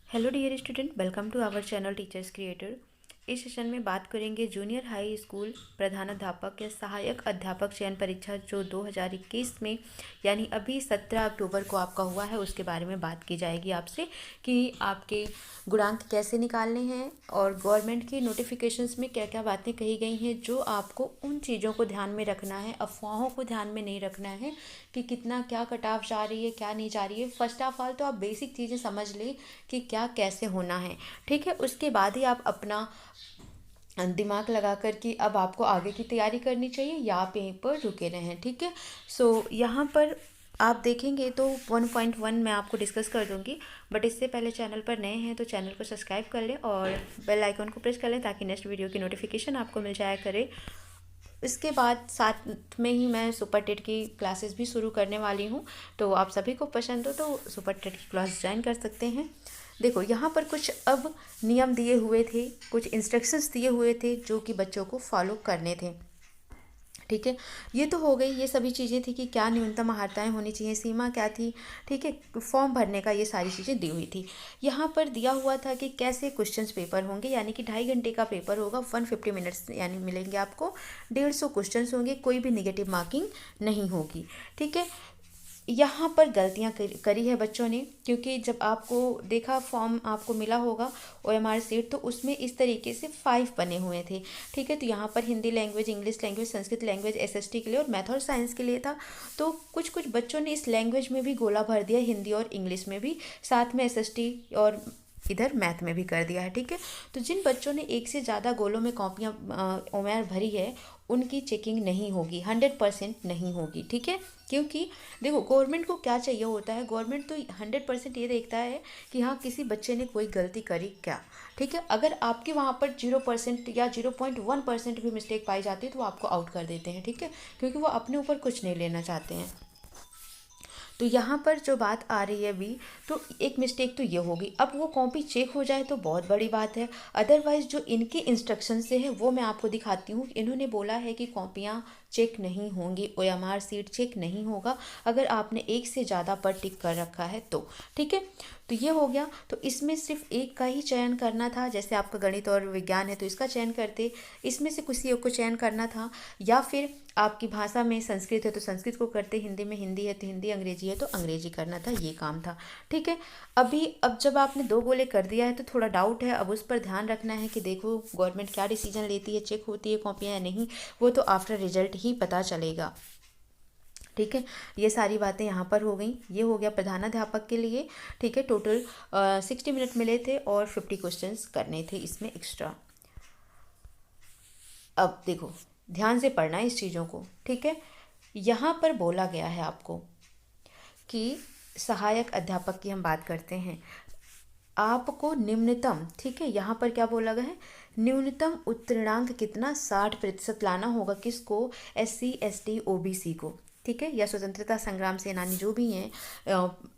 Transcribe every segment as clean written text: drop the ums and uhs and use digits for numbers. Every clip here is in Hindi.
Hello dear student, welcome to our channel teachers creator. इस सेशन में बात करेंगे जूनियर हाई स्कूल प्रधानाध्यापक या सहायक अध्यापक चयन परीक्षा जो 2021 में यानी अभी 17 अक्टूबर को आपका हुआ है, उसके बारे में बात की जाएगी आपसे कि आपके गुणांक कैसे निकालने हैं और गवर्नमेंट की नोटिफिकेशंस में क्या क्या बातें कही गई हैं जो आपको उन चीज़ों को ध्यान में रखना है, अफवाहों को ध्यान में नहीं रखना है कि कितना क्या कट ऑफ जा रही है, क्या नहीं जा रही है। फर्स्ट ऑफ ऑल तो आप बेसिक चीज़ें समझ लें कि क्या कैसे होना है, ठीक है। उसके बाद ही आप अपना दिमाग लगा कर कि अब आपको आगे की तैयारी करनी चाहिए या आप यहीं पर रुके रहें, ठीक है। यहाँ पर आप देखेंगे तो 1.1 मैं आपको डिस्कस कर दूंगी, बट इससे पहले चैनल पर नए हैं तो चैनल को सब्सक्राइब कर लें और बेल आइकन को प्रेस कर लें ताकि नेक्स्ट वीडियो की नोटिफिकेशन आपको मिल जाया करे। इसके बाद साथ में ही मैं सुपर टेट की क्लासेस भी शुरू करने वाली हूँ, तो आप सभी को पसंद हो तो सुपर टेट की क्लास ज्वाइन कर सकते हैं। देखो यहाँ पर कुछ अब नियम दिए हुए थे, कुछ इंस्ट्रक्शंस दिए हुए थे जो कि बच्चों को फॉलो करने थे, ठीक है। ये तो हो गई, ये सभी चीज़ें थी कि क्या न्यूनतम आहारताएँ होनी चाहिए, सीमा क्या थी, ठीक है। फॉर्म भरने का ये सारी चीज़ें दी हुई थी। यहाँ पर दिया हुआ था कि कैसे क्वेश्चंस पेपर होंगे, यानी कि 2.5 घंटे का पेपर होगा, 150 मिनट्स यानी मिलेंगे आपको, 150 क्वेश्चंस होंगे, कोई भी निगेटिव मार्किंग नहीं होगी, ठीक है। यहाँ पर गलतियाँ करी है बच्चों ने, क्योंकि जब आपको देखा फॉर्म आपको मिला होगा OMR सीट, तो उसमें इस तरीके से 5 बने हुए थे, ठीक है। तो यहाँ पर Hindi language, English language, Sanskrit language SST के लिए और मैथ और साइंस के लिए था। तो कुछ कुछ बच्चों ने इस लैंग्वेज में भी गोला भर दिया, हिंदी और इंग्लिश में भी, साथ में SST और इधर मैथ में भी कर दिया है, ठीक है। तो जिन बच्चों ने एक से ज़्यादा गोलों में कॉपियाँ OMR भरी है उनकी चेकिंग नहीं होगी, 100% नहीं होगी, ठीक है। क्योंकि देखो गवर्नमेंट को क्या चाहिए होता है, गवर्नमेंट तो 100% ये देखता है कि हाँ किसी बच्चे ने कोई गलती करी क्या, ठीक है। अगर आपके वहाँ पर 0% या 0.1% भी मिस्टेक पाई जाती है तो वो आपको आउट कर देते हैं, ठीक है, क्योंकि वो अपने ऊपर कुछ नहीं लेना चाहते हैं। तो यहाँ पर जो बात आ रही है अभी, तो एक मिस्टेक तो ये होगी, अब वो कॉपी चेक हो जाए तो बहुत बड़ी बात है। अदरवाइज़ जो इनके इंस्ट्रक्शन से है वो मैं आपको दिखाती हूँ। इन्होंने बोला है कि कॉपियाँ चेक नहीं होंगी, OMR सीट चेक नहीं होगा अगर आपने एक से ज़्यादा पर टिक कर रखा है तो, ठीक है। तो ये हो गया। तो इसमें सिर्फ एक का ही चयन करना था, जैसे आपका गणित और विज्ञान है तो इसका चयन करते, इसमें से किसी एक को चयन करना था, या फिर आपकी भाषा में संस्कृत है तो संस्कृत को करते, हिंदी में हिंदी है तो हिंदी, अंग्रेजी है तो अंग्रेजी करना था, ये काम था, ठीक है। अब जब आपने 2 गोले कर दिया है तो थोड़ा डाउट है, अब उस पर ध्यान रखना है कि देखो गवर्नमेंट क्या डिसीजन लेती है, चेक होती है कॉपियाँ या नहीं, वो तो आफ्टर रिजल्ट ही पता चलेगा, ठीक है। ये सारी बातें यहाँ पर हो गई। ये हो गया प्रधानाध्यापक के लिए, ठीक है। टोटल 60 मिनट मिले थे और 50 क्वेश्चंस करने थे इसमें एक्स्ट्रा। अब देखो ध्यान से पढ़ना है इस चीज़ों को, ठीक है। यहाँ पर बोला गया है आपको कि सहायक अध्यापक की हम बात करते हैं, आपको निम्नतम, ठीक है, यहाँ पर क्या बोला गया है, न्यूनतम उत्तीर्णांक कितना 60% लाना होगा, किसको, SC ST OBC को, ठीक है, या स्वतंत्रता संग्राम सेनानी जो भी हैं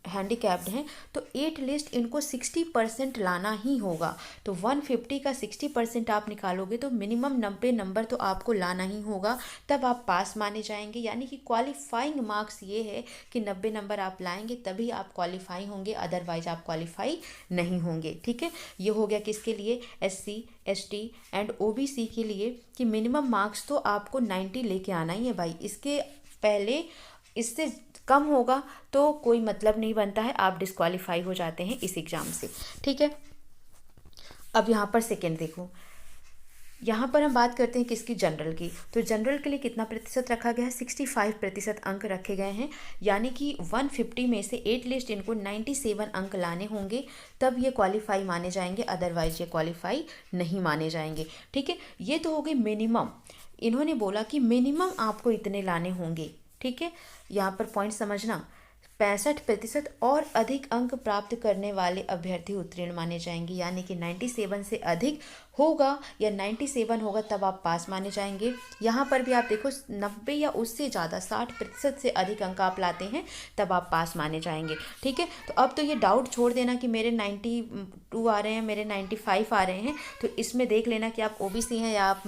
हैंडीकैप्ड हैं, तो 8 लिस्ट इनको 60% लाना ही होगा। तो 150 का 60% आप निकालोगे तो मिनिमम 90 नंबर तो आपको लाना ही होगा, तब आप पास माने जाएंगे। यानी कि क्वालिफाइंग मार्क्स ये है कि 90 नंबर आप लाएंगे तभी आप क्वालिफाई होंगे, अदरवाइज आप क्वालिफाई नहीं होंगे, ठीक है। ये हो गया किसके लिए, SC ST एंड OBC के लिए, कि मिनिमम मार्क्स तो आपको 90 लेके आना ही है भाई, इसके पहले इससे कम होगा तो कोई मतलब नहीं बनता है, आप डिस्क्वालीफाई हो जाते हैं इस एग्ज़ाम से, ठीक है। अब यहाँ पर सेकेंड देखो, यहाँ पर हम बात करते हैं किसकी, जनरल की। तो जनरल के लिए कितना प्रतिशत रखा गया है, 65% अंक रखे गए हैं, यानी कि 150 में से 8 लिस्ट इनको 97 अंक लाने होंगे, तब ये क्वालिफाई माने जाएंगे, अदरवाइज ये क्वालिफाई नहीं माने जाएंगे, ठीक है। ये तो हो गई मिनिमम, इन्होंने बोला कि मिनिमम आपको इतने लाने होंगे, ठीक है। यहाँ पर पॉइंट समझना, 65% और अधिक अंक प्राप्त करने वाले अभ्यर्थी उत्तीर्ण माने जाएंगे, यानी कि 97 से अधिक होगा या 97 होगा तब आप पास माने जाएंगे। यहाँ पर भी आप देखो 90 या उससे ज़्यादा 60% से अधिक अंक आप लाते हैं तब आप पास माने जाएंगे। ठीक है, तो अब तो ये डाउट छोड़ देना कि मेरे 92 आ रहे हैं, मेरे 95 आ रहे हैं, तो इसमें देख लेना कि आप ओबीसी हैं या आप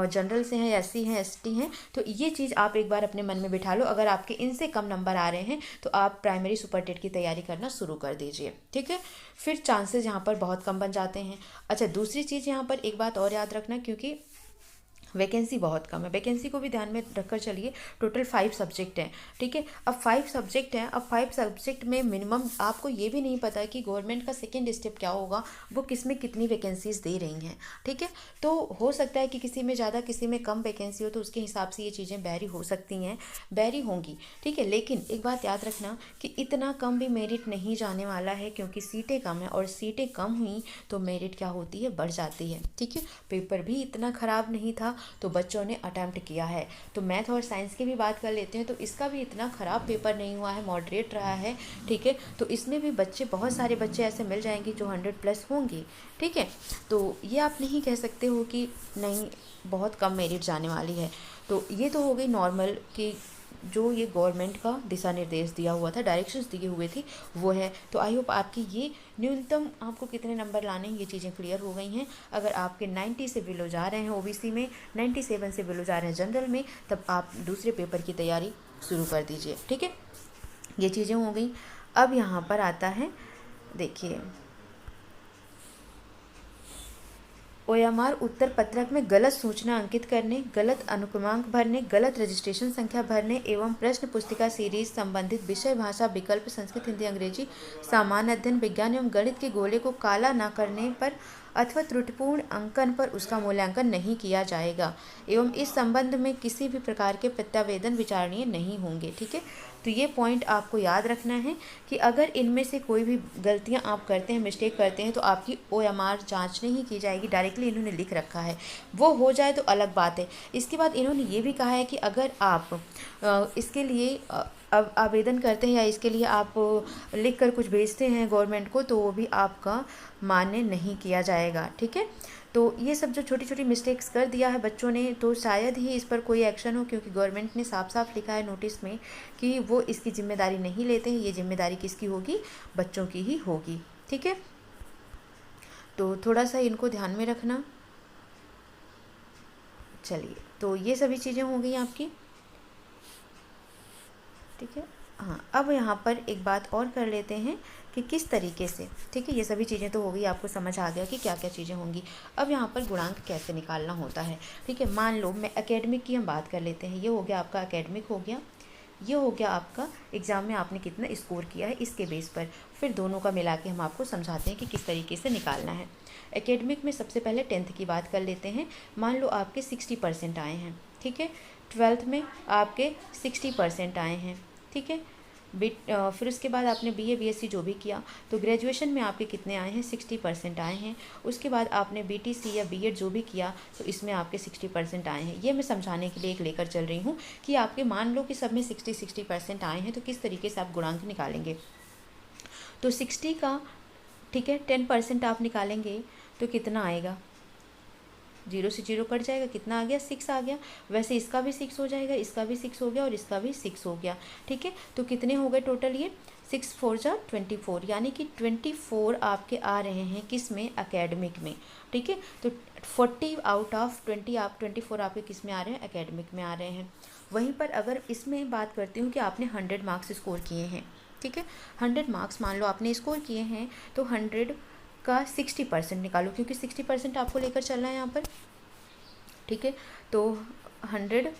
जनरल से हैं या एससी हैं एसटी हैं। तो ये चीज़ आप एक बार अपने मन में बिठा लो। अगर आपके इनसे कम नंबर आ रहे हैं तो आप प्राइमरी सुपर टेट की तैयारी करना शुरू कर दीजिए। ठीक है, फिर चांसेस यहाँ पर बहुत कम बन जाते हैं। अच्छा, दूसरी चीज़ यहाँ पर एक बात और याद रखना, क्योंकि वैकेंसी बहुत कम है, वैकेंसी को भी ध्यान में रखकर चलिए। टोटल 5 सब्जेक्ट हैं। ठीक है, अब 5 सब्जेक्ट हैं, अब 5 सब्जेक्ट में मिनिमम आपको ये भी नहीं पता कि गवर्नमेंट का सेकेंड स्टेप क्या होगा, वो किस में कितनी वैकेंसीज दे रही हैं। ठीक है, तो हो सकता है कि किसी में ज़्यादा किसी में कम वैकेंसी हो, तो उसके हिसाब से ये चीज़ें बैरी हो सकती हैं, बैरी होंगी। ठीक है, लेकिन एक बात याद रखना कि इतना कम भी मेरिट नहीं जाने वाला है, क्योंकि सीटें कम हैं, और सीटें कम हुई तो मेरिट क्या होती है, बढ़ जाती है। ठीक है, पेपर भी इतना ख़राब नहीं था तो बच्चों ने अटेम्प्ट किया है। तो मैथ और साइंस की भी बात कर लेते हैं, तो इसका भी इतना ख़राब पेपर नहीं हुआ है, मॉडरेट रहा है। ठीक है, तो इसमें भी बच्चे, बहुत सारे बच्चे ऐसे मिल जाएंगे जो 100+ होंगे। ठीक है, तो ये आप नहीं कह सकते हो कि नहीं बहुत कम मेरिट जाने वाली है। तो ये तो हो गई नॉर्मल कि जो ये गवर्नमेंट का दिशा निर्देश दिया हुआ था, डायरेक्शंस दिए हुए थे, वो है। तो आई होप आपकी ये न्यूनतम आपको कितने नंबर लाने हैं ये चीज़ें क्लियर हो गई हैं। अगर आपके 90 से बिलो जा रहे हैं ओबीसी में, 97 से बिलो जा रहे हैं जनरल में, तब आप दूसरे पेपर की तैयारी शुरू कर दीजिए। ठीक है, ये चीज़ें हो गई। अब यहाँ पर आता है, देखिए, ओएमआर उत्तर पत्रक में गलत सूचना अंकित करने, गलत अनुक्रमांक भरने, गलत रजिस्ट्रेशन संख्या भरने एवं प्रश्न पुस्तिका सीरीज संबंधित विषय, भाषा, विकल्प, संस्कृत, हिंदी, अंग्रेजी, सामान्य अध्ययन, विज्ञान एवं गणित के गोले को काला न करने पर अथवा त्रुटिपूर्ण अंकन पर उसका मूल्यांकन नहीं किया जाएगा एवं इस संबंध में किसी भी प्रकार के प्रत्यावेदन विचारणीय नहीं होंगे। ठीक है, तो ये पॉइंट आपको याद रखना है कि अगर इनमें से कोई भी गलतियां आप करते हैं, मिस्टेक करते हैं, तो आपकी ओएमआर जांच नहीं की जाएगी। डायरेक्टली इन्होंने लिख रखा है, वो हो जाए तो अलग बात है। इसके बाद इन्होंने ये भी कहा है कि अगर आप इसके लिए अब आवेदन करते हैं या इसके लिए आप लिख कर कुछ भेजते हैं गवर्नमेंट को, तो वो भी आपका मान्य नहीं किया जाएगा। ठीक है, तो ये सब जो छोटी छोटी मिस्टेक्स कर दिया है बच्चों ने, तो शायद ही इस पर कोई एक्शन हो, क्योंकि गवर्नमेंट ने साफ साफ लिखा है नोटिस में कि वो इसकी जिम्मेदारी नहीं लेते हैं। ये जिम्मेदारी किसकी होगी, बच्चों की ही होगी। ठीक है, तो थोड़ा सा इनको ध्यान में रखना। चलिए, तो ये सभी चीज़ें हो गई आपकी। ठीक है, हाँ, अब यहाँ पर एक बात और कर लेते हैं कि किस तरीके से। ठीक है, ये सभी चीज़ें तो हो गई, आपको समझ आ गया कि क्या क्या चीज़ें होंगी। अब यहाँ पर गुणांक कैसे निकालना होता है। ठीक है, मान लो मैं एकेडमिक की हम बात कर लेते हैं। ये हो गया आपका एकेडमिक, हो गया ये हो गया आपका एग्ज़ाम में आपने कितना स्कोर किया है, इसके बेस पर फिर दोनों का मिला के हम आपको समझाते हैं कि किस तरीके से निकालना है। एकेडमिक में सबसे पहले 10th की बात कर लेते हैं। मान लो आपके 60% आए हैं। ठीक है, 12th में आपके 60% आए हैं। ठीक है, फिर उसके बाद आपने बीए बीएससी जो भी किया, तो ग्रेजुएशन में आपके कितने आए हैं, 60% आए हैं। उसके बाद आपने बीटीसी या बीएड जो भी किया, तो इसमें आपके 60% आए हैं। ये मैं समझाने के लिए एक लेकर चल रही हूँ कि आपके मान लो कि सब में 60% आए हैं, तो किस तरीके से आप गुणांक निकालेंगे। तो 60 का, ठीक है, 10% आप निकालेंगे तो कितना आएगा, 0 से 0 कट जाएगा, कितना आ गया, 6 आ गया। वैसे इसका भी 6 हो जाएगा, इसका भी 6 हो गया और इसका भी 6 हो गया। ठीक है, तो कितने हो गए टोटल, ये 6 4 जा 24, यानी कि 24 आपके आ रहे हैं किस में, एकेडमिक में। ठीक है, तो 40 आउट ऑफ 20 आप 24 आपके किस में आ रहे हैं, एकेडमिक में आ रहे हैं। वहीं पर अगर इसमें बात करती हूँ कि आपने 100 मार्क्स स्कोर किए हैं। ठीक है, 100 मार्क्स मान लो आपने स्कोर किए हैं, तो 100 का 60% निकालो, क्योंकि 60% आपको लेकर चलना है यहाँ पर। ठीक है, तो 100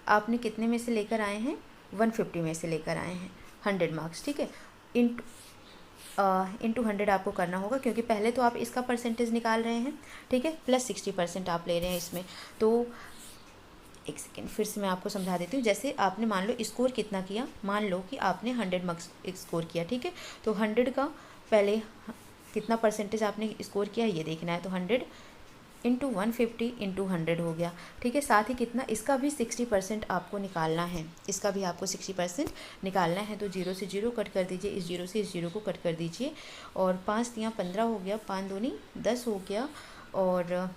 आपने कितने में से लेकर आए हैं, 150 में से लेकर आए हैं 100 मार्क्स। ठीक है, इंटू 100 आपको करना होगा, क्योंकि पहले तो आप इसका परसेंटेज निकाल रहे हैं। ठीक है, प्लस 60% आप ले रहे हैं इसमें। तो एक सेकेंड, फिर से मैं आपको समझा देती हूँ। जैसे आपने मान लो स्कोर कितना किया, मान लो कि आपने 100 मार्क्स स्कोर किया। ठीक है, तो 100 का पहले कितना परसेंटेज आपने स्कोर किया ये देखना है। तो 100 इंटू 150 इंटू 100 हो गया। ठीक है, साथ ही कितना, इसका भी 60% आपको निकालना है, इसका भी आपको 60% निकालना है। तो 0 से 0 कट कर दीजिए, इस 0 को कट कर दीजिए, और 5 तियाँ 15 हो गया, 5 दूनी 10 हो गया, और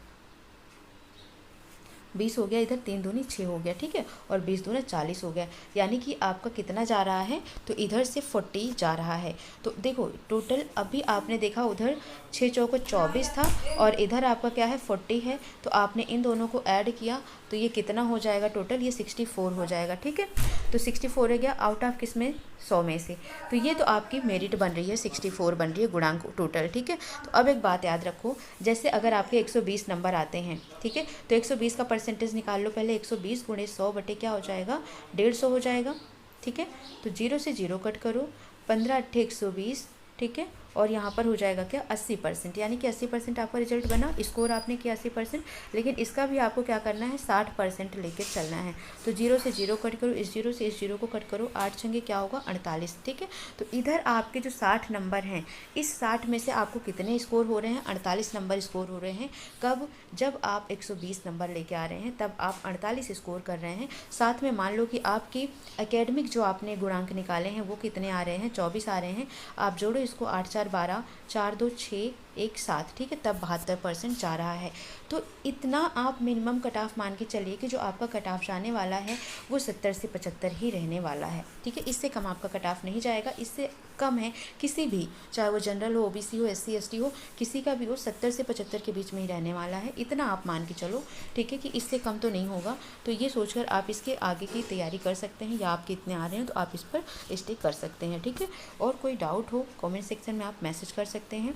20 हो गया, इधर 3 दूनी 6 हो गया, ठीक है, और 20 दूना 40 हो गया। यानी कि आपका कितना जा रहा है, तो इधर से 40 जा रहा है। तो देखो टोटल अभी आपने देखा उधर 6 चौको 24 था और इधर आपका क्या है 40 है। तो आपने इन दोनों को ऐड किया तो ये कितना हो जाएगा टोटल, ये 64 हो जाएगा, ठीक है। तो 64 हो गया आउट ऑफ किस में, 100 में से। तो ये तो आपकी मेरिट बन रही है, 64 बन रही है गुणांक टोटल, ठीक है। तो अब एक बात याद रखो, जैसे अगर आपके 120 नंबर आते हैं, ठीक है, तो 120 का परसेंटेज निकाल लो पहले। 120 गुणे 100 बटे क्या हो जाएगा, 150 हो जाएगा, ठीक है। तो 0 से 0 कट करो, 15 अट्ठे 120, ठीक है, और यहाँ पर हो जाएगा क्या 80%, यानी कि 80% आपका रिजल्ट बना। स्कोर आपने किया 80%, लेकिन इसका भी आपको क्या करना है 60% लेके चलना है। तो 0 से 0 कट करो, इस 0 से इस 0 को कट करो, 8 छंगे क्या होगा 48, ठीक है। तो इधर आपके जो 60 नंबर हैं, इस 60 में से आपको कितने स्कोर हो रहे हैं, 48 नंबर स्कोर हो रहे हैं। कब, जब आप 120 नंबर लेके आ रहे हैं तब आप 48 स्कोर कर रहे हैं। साथ में मान लो कि आपकी एकेडमिक जो आपने गुणांक निकाले हैं वो कितने आ रहे हैं, 24 आ रहे हैं। आप जोड़ो इसको, 8 4 12, 4 2 6 1 7, ठीक है, तब 72% जा रहा है। तो इतना आप मिनिमम कट ऑफ मान के चलिए कि जो आपका कट ऑफ जाने वाला है वो 70 से 75 ही रहने वाला है, ठीक है। इससे कम आपका कट ऑफ नहीं जाएगा। इससे कम है किसी भी, चाहे वो जनरल हो, ओबीसी हो, एससी एसटी हो, किसी का भी हो, 70 से 75 के बीच में ही रहने वाला है। इतना आप मान के चलो, ठीक है, कि इससे कम तो नहीं होगा। तो ये सोचकर आप इसके आगे की तैयारी कर सकते हैं, या आपके इतने आ रहे हैं तो आप इस पर स्टिक कर सकते हैं, ठीक है। और कोई डाउट हो कमेंट सेक्शन में आप मैसेज कर सकते हैं,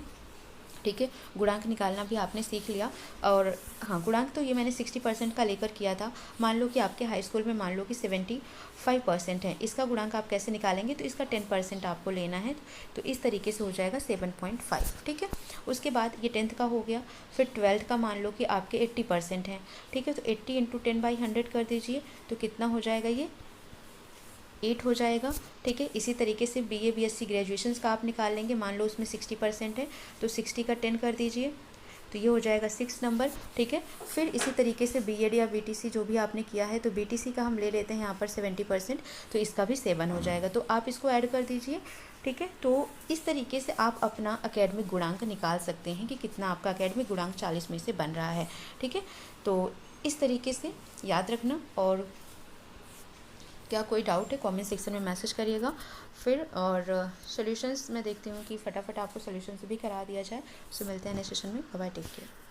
ठीक है। गुणांक निकालना भी आपने सीख लिया। और हाँ, गुणांक तो ये मैंने 60% का लेकर किया था। मान लो कि आपके हाई स्कूल में मान लो कि 75% है, इसका गुणांक आप कैसे निकालेंगे, तो इसका 10% आपको लेना है। तो इस तरीके से हो जाएगा 7.5, ठीक है। उसके बाद ये 10th का हो गया। फिर 12th का मान लो कि आपके 80% हैं, ठीक है, तो 80 × 10/100 कर दीजिए, तो कितना हो जाएगा, ये 8 हो जाएगा, ठीक है। इसी तरीके से बीए बीएससी ग्रेजुएशंस का आप निकाल लेंगे, मान लो उसमें 60% है, तो 60 का 10 कर दीजिए, तो ये हो जाएगा 6 नंबर, ठीक है। फिर इसी तरीके से बीएड या बीटीसी जो भी आपने किया है, तो बीटीसी का हम ले लेते हैं यहाँ पर 70%, तो इसका भी 7 हो जाएगा, तो आप इसको ऐड कर दीजिए, ठीक है। तो इस तरीके से आप अपना एकेडमिक गुणांक निकाल सकते हैं कि कितना आपका एकेडमिक गुणांक 40 में से बन रहा है, ठीक है। तो इस तरीके से याद रखना। और क्या कोई डाउट है कमेंट सेक्शन में मैसेज करिएगा फिर। और सॉल्यूशंस मैं देखती हूँ कि फटाफट आपको सॉल्यूशंस भी करा दिया जाए। सो मिलते हैं नेक्स्ट सेशन में, बाय बाय, टेक केयर।